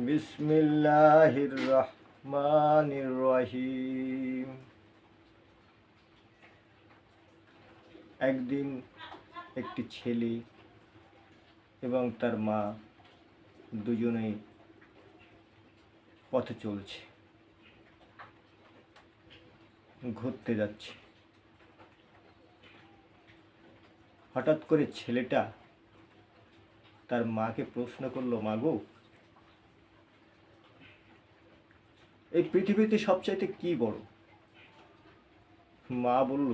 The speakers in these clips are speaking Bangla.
বিসমিল্লাহির রহমানির রহিম। একদিন একটি ছেলে এবং তার মা দুজনেই পথে চলছে, ঘুরতে যাচ্ছে। হঠাৎ করে ছেলেটা তার মাকে প্রশ্ন করলো, মা গো, এই পৃথিবীতে সবচাইতে কি বড়? মা বলল,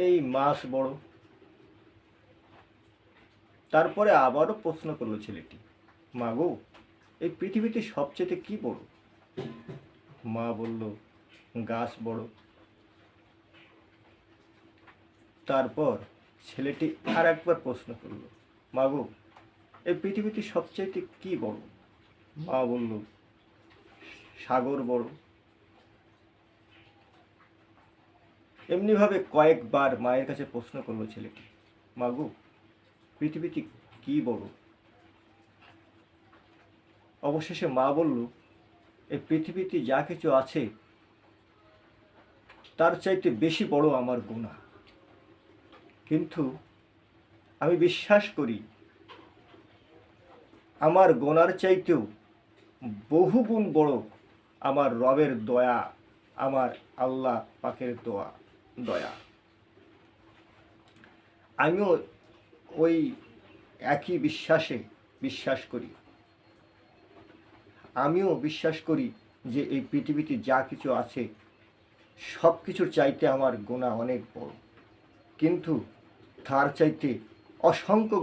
এই মাছ বড়। তারপরে আবারও প্রশ্ন করলো ছেলেটি, মা গো, এই পৃথিবীতে সবচাইতে কি বড়? মা বলল, গাছ বড়। তারপর ছেলেটি আর একবার প্রশ্ন করলো, মা গো, এই পৃথিবীতে সবচাইতে কি বড়? মা বলল, সাগর বড়। এমনিভাবে কয়েকবার মায়ের কাছে প্রশ্ন করলো ছেলেটি, মা গো, পৃথিবীতে কি বড়? অবশেষে মা বলল, এই পৃথিবীতে যা কিছু আছে তার চাইতে বেশি বড় আমার গুনাহ। কিন্তু আমি বিশ্বাস করি আমার গোনার চাইতেও বহুগুণ বড় আমার রবের দয়া, আমার আল্লাহ পাকের দয়া। আমিও ওই একই বিশ্বাস করি। আমিও বিশ্বাস করি যে এই পৃথিবীতে যা কিছু আছে সব কিছুর চাইতে আমার গুনাহ অনেক বড়, কিন্তু তার চাইতে অসংখ্য।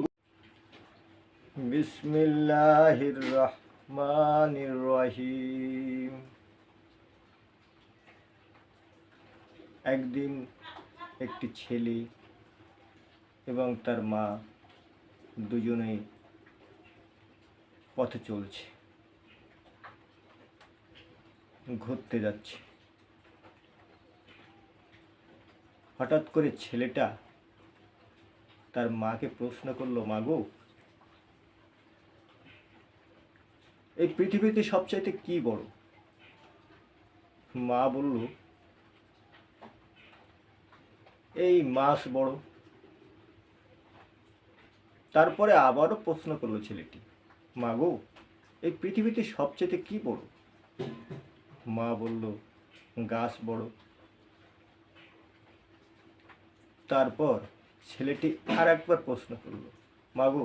বিসমিল্লাহির রহমানির রহিম। একদিন একটি ছেলে এবং তার মা দুজনেই পথে চলছে, ঘুরতে যাচ্ছে। হঠাৎ করে ছেলেটা তার মাকে প্রশ্ন করলো, মা গো, এই পৃথিবীতে সবচাইতে কি বড়? মা বলল, এই মাছ বড়। তারপরে আবারও প্রশ্ন করলো ছেলেটি, মা গো, এই পৃথিবীতে সবচাইতে কি বড়? মা বলল, গাছ বড়। তারপর ছেলেটি আর একবার প্রশ্ন করলো, মা গো,